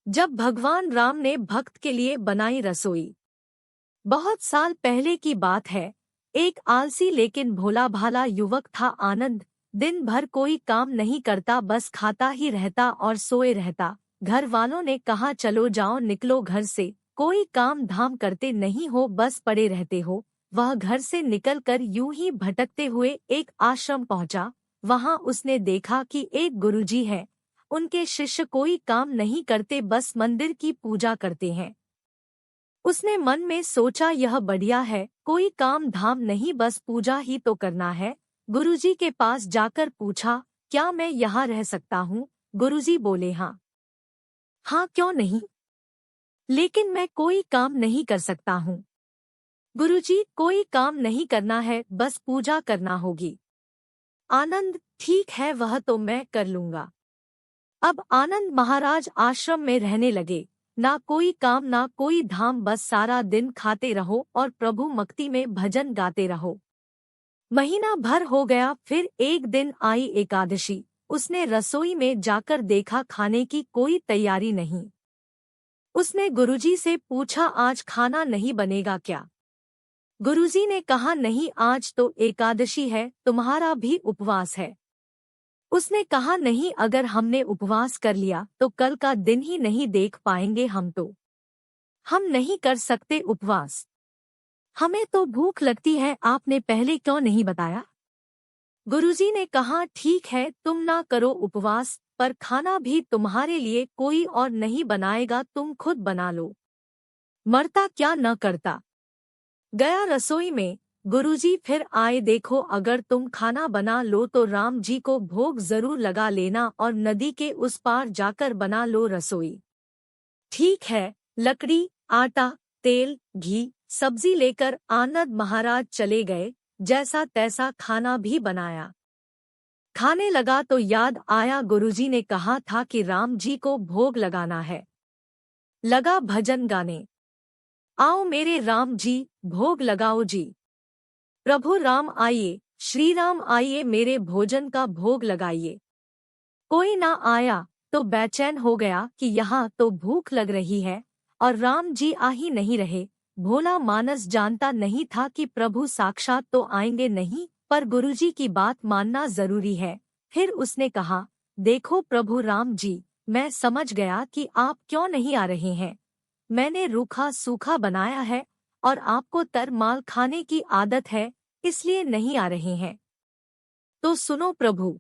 जब भगवान राम ने भक्त के लिए बनाई रसोई। बहुत साल पहले की बात है। एक आलसी लेकिन भोला भाला युवक था आनंद। दिन भर कोई काम नहीं करता, बस खाता ही रहता और सोए रहता। घर वालों ने कहा चलो जाओ निकलो घर से, कोई काम धाम करते नहीं हो, बस पड़े रहते हो। वह घर से निकलकर यूं ही भटकते हुए एक आश्रम पहुंचा। वहां उसने देखा कि एक गुरुजी है। उनके शिष्य कोई काम नहीं करते, बस मंदिर की पूजा करते हैं। उसने मन में सोचा यह बढ़िया है, कोई काम धाम नहीं, बस पूजा ही तो करना है। गुरुजी के पास जाकर पूछा, क्या मैं यहाँ रह सकता हूँ? गुरुजी बोले हाँ। हाँ क्यों नहीं, लेकिन मैं कोई काम नहीं कर सकता हूँ। गुरुजी कोई काम नहीं करना है, बस पूजा करना होगी। आनंद ठीक है, वह तो मैं कर लूंगा। अब आनंद महाराज आश्रम में रहने लगे। ना कोई काम ना कोई धाम, बस सारा दिन खाते रहो और प्रभु मक्ति में भजन गाते रहो। महीना भर हो गया, फिर एक दिन आई एकादशी। उसने रसोई में जाकर देखा खाने की कोई तैयारी नहीं। उसने गुरुजी से पूछा आज खाना नहीं बनेगा क्या? गुरुजी ने कहा नहीं, आज तो एकादशी है, तुम्हारा भी उपवास है। उसने कहा नहीं, अगर हमने उपवास कर लिया तो कल का दिन ही नहीं देख पाएंगे हम नहीं कर सकते उपवास। हमें तो भूख लगती है, आपने पहले क्यों नहीं बताया? गुरुजी ने कहा ठीक है, तुम ना करो उपवास, पर खाना भी तुम्हारे लिए कोई और नहीं बनाएगा, तुम खुद बना लो। मरता क्या न करता। गया रसोई में। गुरुजी फिर आए, देखो अगर तुम खाना बना लो तो राम जी को भोग जरूर लगा लेना और नदी के उस पार जाकर बना लो रसोई। ठीक है। लकड़ी, आटा, तेल, घी, सब्जी लेकर आनंद महाराज चले गए। जैसा तैसा खाना भी बनाया। खाने लगा तो याद आया गुरुजी ने कहा था कि राम जी को भोग लगाना है। लगा भजन गाने, आओ मेरे राम जी भोग लगाओ जी। प्रभु राम आइए, श्री राम आइए, मेरे भोजन का भोग लगाइए। कोई ना आया तो बेचैन हो गया कि यहाँ तो भूख लग रही है और राम जी आ ही नहीं रहे। भोला मानस जानता नहीं था कि प्रभु साक्षात तो आएंगे नहीं, पर गुरुजी की बात मानना जरूरी है। फिर उसने कहा, देखो प्रभु राम जी, मैं समझ गया कि आप क्यों नहीं आ रहे हैं। मैंने रूखा सूखा बनाया है और आपको तरमाल खाने की आदत है, इसलिए नहीं आ रहे हैं। तो सुनो प्रभु,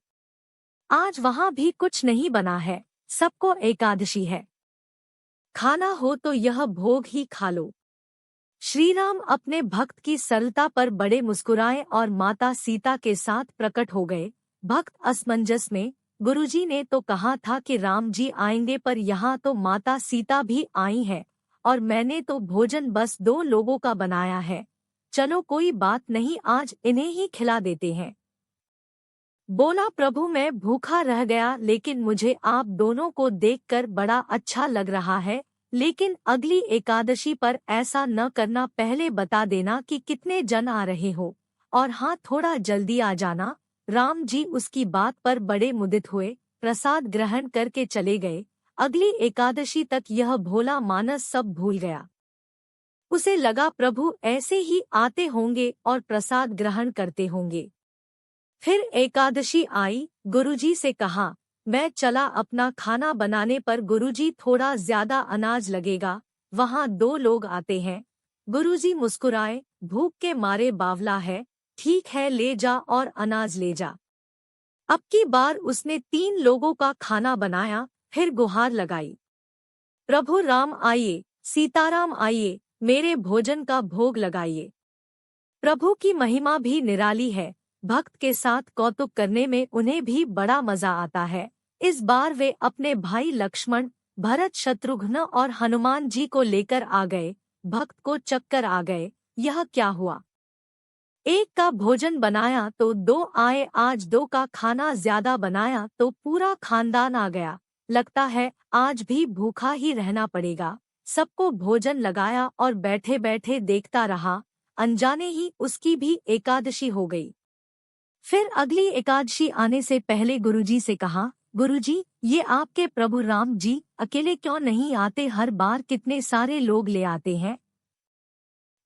आज वहां भी कुछ नहीं बना है, सबको एकादशी है। खाना हो तो यह भोग ही खा लो। श्रीराम अपने भक्त की सरलता पर बड़े मुस्कुराए और माता सीता के साथ प्रकट हो गए। भक्त असमंजस में, गुरुजी ने तो कहा था कि राम जी आएंगे, पर यहाँ तो माता सीता भी आई है और मैंने तो भोजन बस 2 लोगों का बनाया है। चलो कोई बात नहीं, आज इन्हें ही खिला देते हैं। बोला प्रभु मैं भूखा रह गया, लेकिन मुझे आप दोनों को देखकर बड़ा अच्छा लग रहा है। लेकिन अगली एकादशी पर ऐसा न करना, पहले बता देना कि कितने जन आ रहे हो, और हाँ थोड़ा जल्दी आ जाना। राम जी उसकी बात पर बड़े मुदित हुए, प्रसाद ग्रहण करके चले गए। अगली एकादशी तक यह भोला मानस सब भूल गया। उसे लगा प्रभु ऐसे ही आते होंगे और प्रसाद ग्रहण करते होंगे। फिर एकादशी आई। गुरुजी से कहा, मैं चला अपना खाना बनाने, पर गुरुजी थोड़ा ज्यादा अनाज लगेगा, वहाँ 2 लोग आते हैं। गुरुजी मुस्कुराए, भूख के मारे बावला है, ठीक है ले जा और अनाज ले जा। अब की बार उसने 3 लोगों का खाना बनाया, फिर गुहार लगाई, प्रभु राम आइए, सीताराम आइए, मेरे भोजन का भोग लगाइए। प्रभु की महिमा भी निराली है, भक्त के साथ कौतुक करने में उन्हें भी बड़ा मजा आता है। इस बार वे अपने भाई लक्ष्मण, भरत, शत्रुघ्न और हनुमान जी को लेकर आ गए। भक्त को चक्कर आ गए, यह क्या हुआ? एक का भोजन बनाया तो 2 आए, आज 2 का खाना ज्यादा बनाया तो पूरा खानदान आ गया। लगता है आज भी भूखा ही रहना पड़ेगा। सबको भोजन लगाया और बैठे बैठे देखता रहा, अनजाने ही उसकी भी एकादशी हो गई। फिर अगली एकादशी आने से पहले गुरुजी से कहा, गुरुजी, ये आपके प्रभु राम जी अकेले क्यों नहीं आते? हर बार कितने सारे लोग ले आते हैं।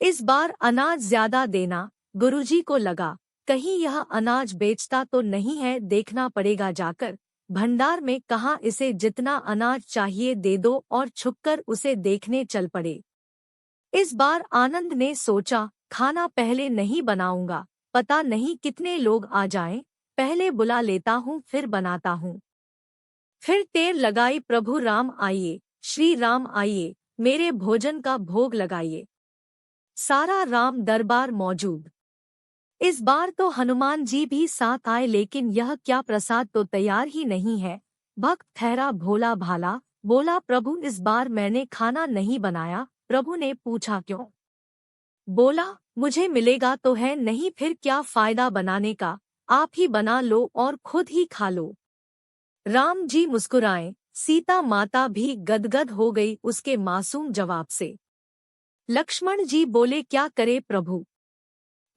इस बार अनाज ज्यादा देना। गुरुजी को लगा कहीं यह अनाज बेचता तो नहीं है, देखना पड़ेगा जाकर। भंडार में कहाँ, इसे जितना अनाज चाहिए दे दो और छुपकर उसे देखने चल पड़े। इस बार आनंद ने सोचा, खाना पहले नहीं बनाऊंगा, पता नहीं कितने लोग आ जाएं, पहले बुला लेता हूँ फिर बनाता हूँ। फिर देर लगाई, प्रभु राम आइए, श्री राम आइए, मेरे भोजन का भोग लगाइए। सारा राम दरबार मौजूद। इस बार तो हनुमान जी भी साथ आए, लेकिन यह क्या प्रसाद तो तैयार ही नहीं है। भक्त ठहरा भोला भाला, बोला प्रभु इस बार मैंने खाना नहीं बनाया। प्रभु ने पूछा क्यों? बोला मुझे मिलेगा तो है नहीं, फिर क्या फायदा बनाने का, आप ही बना लो और खुद ही खा लो। राम जी मुस्कुराए, सीता माता भी गदगद हो गई उसके मासूम जवाब से। लक्ष्मण जी बोले क्या करे प्रभु?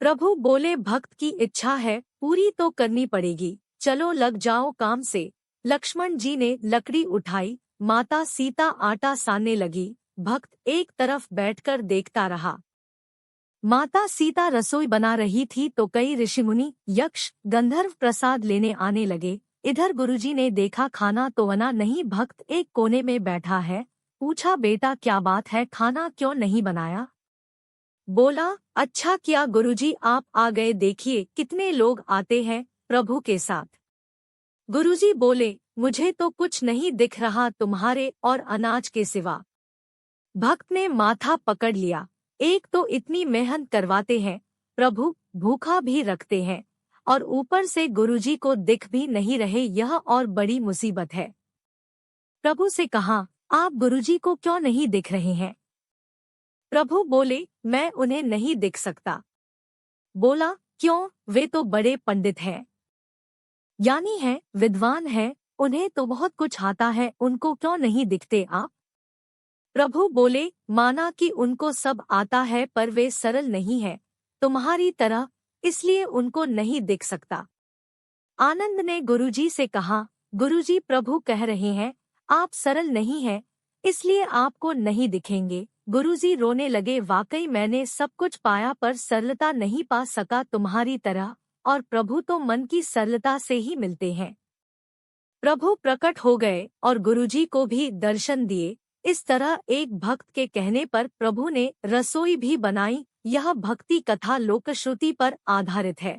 प्रभु बोले भक्त की इच्छा है, पूरी तो करनी पड़ेगी, चलो लग जाओ काम से। लक्ष्मण जी ने लकड़ी उठाई, माता सीता आटा सानने लगी। भक्त एक तरफ बैठकर देखता रहा। माता सीता रसोई बना रही थी तो कई ऋषिमुनि, यक्ष, गंधर्व प्रसाद लेने आने लगे। इधर गुरुजी ने देखा खाना तो बना नहीं, भक्त एक कोने में बैठा है। पूछा बेटा क्या बात है, खाना क्यों नहीं बनाया? बोला अच्छा किया गुरुजी आप आ गए, देखिए कितने लोग आते हैं प्रभु के साथ। गुरुजी बोले मुझे तो कुछ नहीं दिख रहा तुम्हारे और अनाज के सिवा। भक्त ने माथा पकड़ लिया, एक तो इतनी मेहनत करवाते हैं प्रभु, भूखा भी रखते हैं और ऊपर से गुरुजी को दिख भी नहीं रहे, यह और बड़ी मुसीबत है। प्रभु से कहा आप गुरुजी को क्यों नहीं दिख रहे हैं? प्रभु बोले मैं उन्हें नहीं दिख सकता। बोला क्यों? वे तो बड़े पंडित हैं, ज्ञानी हैं, विद्वान हैं, उन्हें तो बहुत कुछ आता है, उनको क्यों नहीं दिखते आप? प्रभु बोले माना कि उनको सब आता है पर वे सरल नहीं है तुम्हारी तरह, इसलिए उनको नहीं दिख सकता। आनंद ने गुरुजी से कहा गुरुजी प्रभु कह रहे हैं आप सरल नहीं हैं, इसलिए आपको नहीं दिखेंगे। गुरुजी रोने लगे, वाकई मैंने सब कुछ पाया पर सरलता नहीं पा सका तुम्हारी तरह, और प्रभु तो मन की सरलता से ही मिलते हैं। प्रभु प्रकट हो गए और गुरुजी को भी दर्शन दिए। इस तरह एक भक्त के कहने पर प्रभु ने रसोई भी बनाई। यह भक्ति कथा लोकश्रुति पर आधारित है।